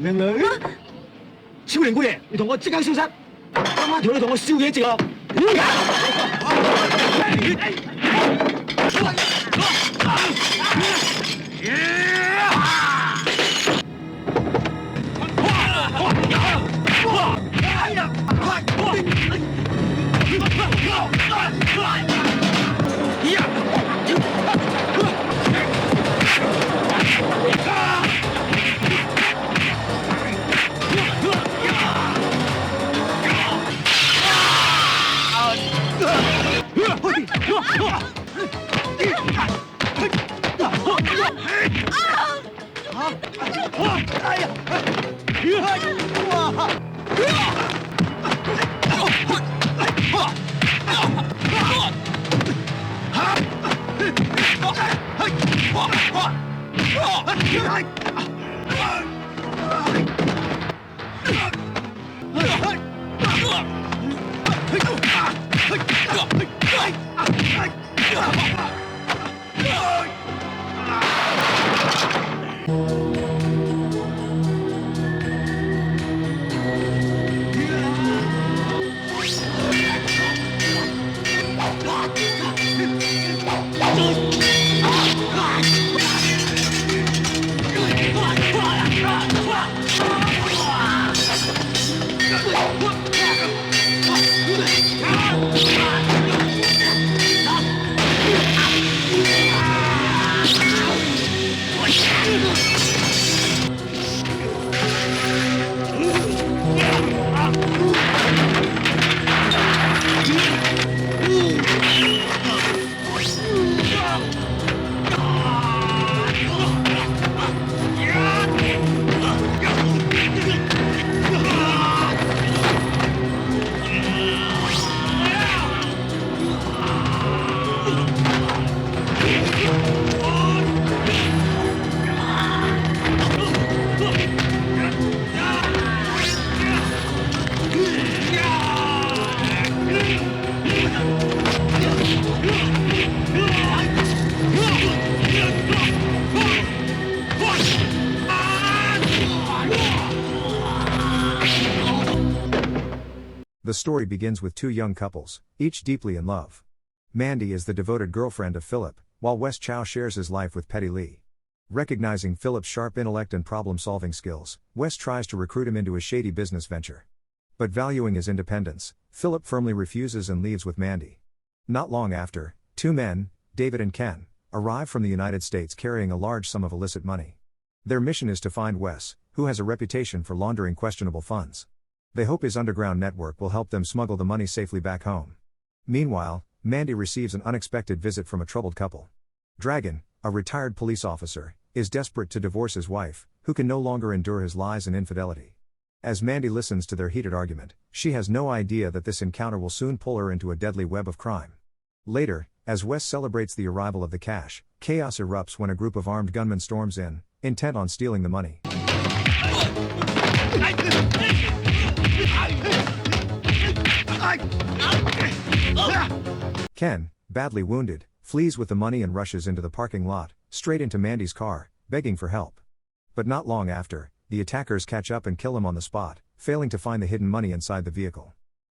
靚女，超靈姑爺，你同我即刻消失！今晚條女同我宵夜節樂。The story begins with two young couples, each deeply in love. Mandy is the devoted girlfriend of Philip, while Waise Chow shares his life with Petty Lee. Recognizing Philip's sharp intellect and problem-solving skills, Waise tries to recruit him into a shady business venture. But valuing his independence, Philip firmly refuses and leaves with Mandy. Not long after, two men, David and Ken, arrive from the United States carrying a large sum of illicit money. Their mission is to find Waise, who has a reputation for laundering questionable funds. They hope his underground network will help them smuggle the money safely back home. Meanwhile, Mandy receives an unexpected visit from a troubled couple. Dragon, a retired police officer, is desperate to divorce his wife, who can no longer endure his lies and infidelity. As Mandy listens to their heated argument, she has no idea that this encounter will soon pull her into a deadly web of crime. Later, as Waise celebrates the arrival of the cash, chaos erupts when a group of armed gunmen storms in, intent on stealing the money. Ken, badly wounded, flees with the money and rushes into the parking lot, straight into Mandy's car, begging for help. But not long after, the attackers catch up and kill him on the spot, failing to find the hidden money inside the vehicle.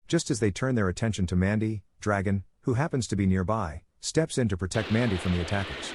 Just as they turn their attention to Mandy, Dragon, who happens to be nearby, steps in to protect Mandy from the attackers.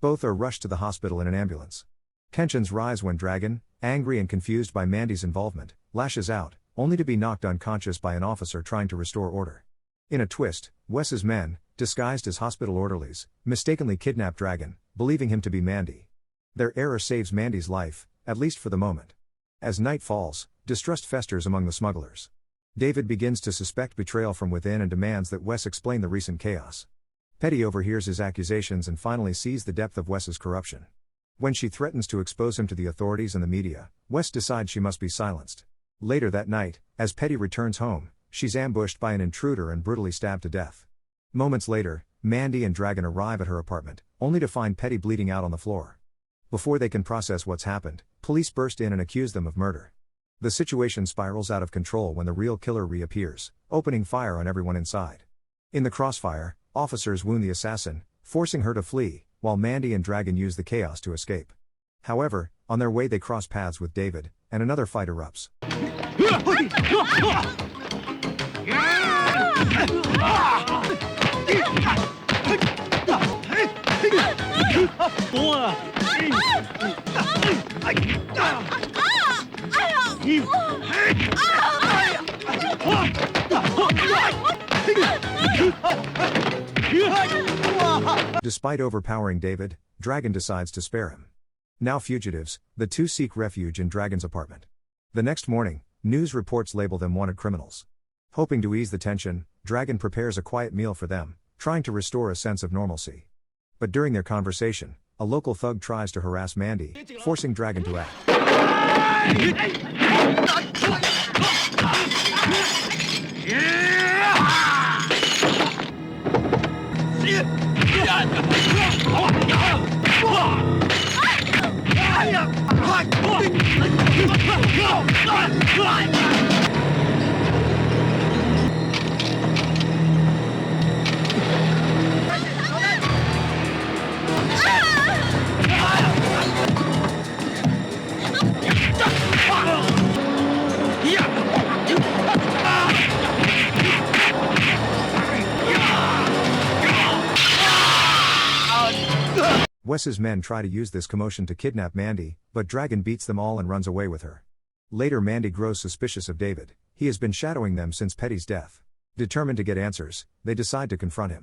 Both are rushed to the hospital in an ambulance. Tensions rise when Dragon, angry and confused by Mandy's involvement, lashes out, only to be knocked unconscious by an officer trying to restore order. In a twist, Wes's men, disguised as hospital orderlies, mistakenly kidnap Dragon, believing him to be Mandy. Their error saves Mandy's life, at least for the moment. As night falls, distrust festers among the smugglers. David begins to suspect betrayal from within and demands that Wes explain the recent chaos. Petty overhears his accusations and finally sees the depth of Wes's corruption. When she threatens to expose him to the authorities and the media, Wes decides she must be silenced. Later that night, as Petty returns home, she's ambushed by an intruder and brutally stabbed to death. Moments later, Mandy and Dragon arrive at her apartment, only to find Petty bleeding out on the floor. Before they can process what's happened, police burst in and accuse them of murder. The situation spirals out of control when the real killer reappears, opening fire on everyone inside. In the crossfire, officers wound the assassin, forcing her to flee, while Mandy and Dragon use the chaos to escape. However, on their way they cross paths with David, and another fight erupts. Despite overpowering David, Dragon decides to spare him. Now fugitives, the two seek refuge in Dragon's apartment. The next morning, news reports label them wanted criminals. Hoping to ease the tension, Dragon prepares a quiet meal for them, trying to restore a sense of normalcy. But during their conversation, a local thug tries to harass Mandy, forcing Dragon to act. Wes's men try to use this commotion to kidnap Mandy, but Dragon beats them all and runs away with her. Later Mandy grows suspicious of David. He has been shadowing them since Petty's death. Determined to get answers, they decide to confront him.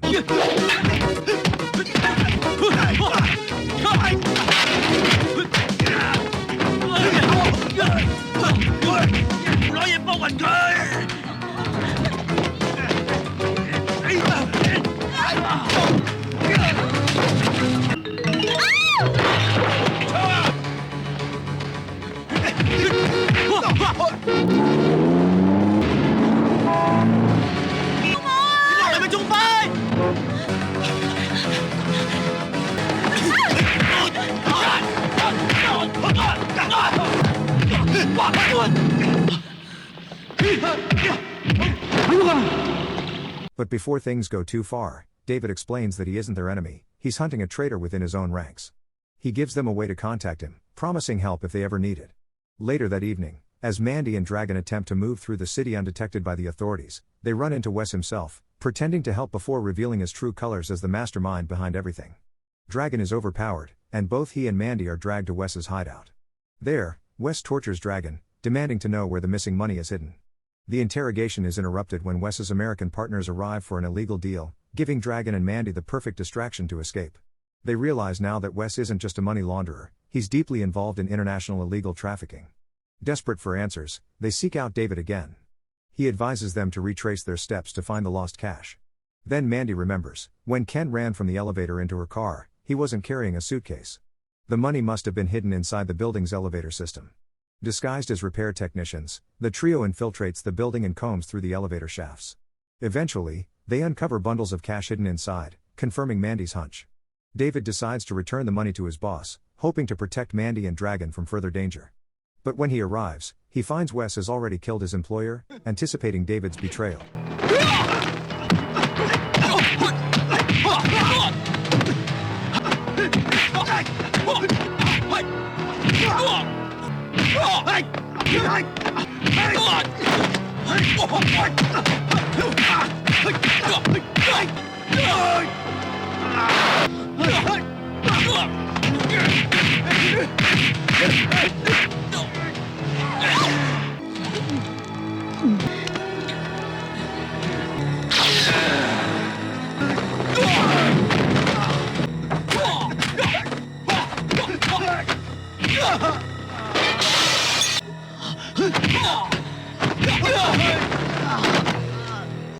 But before things go too far, David explains that he isn't their enemy, he's hunting a traitor within his own ranks. He gives them a way to contact him, promising help if they ever need it. Later that evening, as Mandy and Dragon attempt to move through the city undetected by the authorities, they run into Wes himself, pretending to help before revealing his true colors as the mastermind behind everything. Dragon is overpowered, and both he and Mandy are dragged to Wes's hideout. There, Wes tortures Dragon, demanding to know where the missing money is hidden. The interrogation is interrupted when Wes's American partners arrive for an illegal deal, giving Dragon and Mandy the perfect distraction to escape. They realize now that Wes isn't just a money launderer, he's deeply involved in international illegal trafficking. Desperate for answers, they seek out David again. He advises them to retrace their steps to find the lost cash. Then Mandy remembers, when Ken ran from the elevator into her car, he wasn't carrying a suitcase. The money must have been hidden inside the building's elevator system. Disguised as repair technicians, the trio infiltrates the building and combs through the elevator shafts. Eventually, they uncover bundles of cash hidden inside, confirming Mandy's hunch. David decides to return the money to his boss, hoping to protect Mandy and Dragon from further danger. But when he arrives, he finds Wes has already killed his employer, anticipating David's betrayal.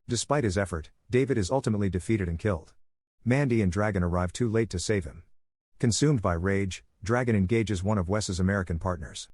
Despite his effort, David is ultimately defeated and killed. Mandy and Dragon arrive too late to save him. Consumed by rage, Dragon engages one of Wes's American partners.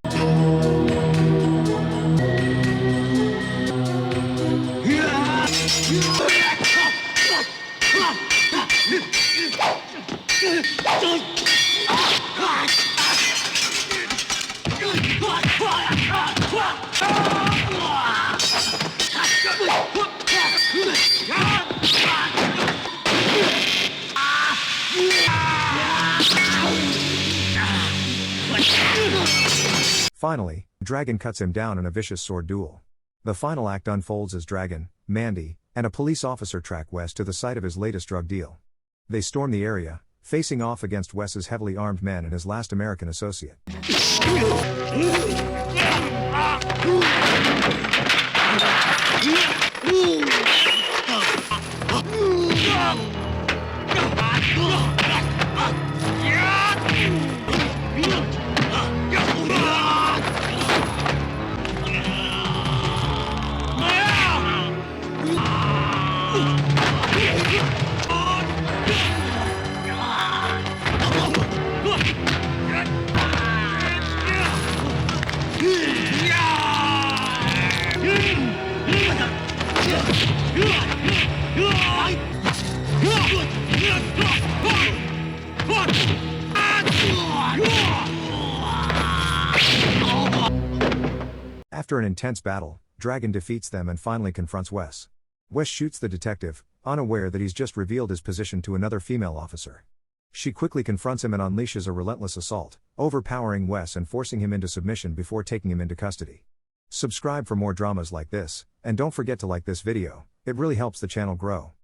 Finally, Dragon cuts him down in a vicious sword duel. The final act unfolds as Dragon, Mandy, and a police officer track Wes to the site of his latest drug deal. They storm the area, facing off against Wes's heavily armed men and his last American associate. After an intense battle, Dragon defeats them and finally confronts Wes. Wes shoots the detective, unaware that he's just revealed his position to another female officer. She quickly confronts him and unleashes a relentless assault, overpowering Wes and forcing him into submission before taking him into custody. Subscribe for more dramas like this, and don't forget to like this video, it really helps the channel grow.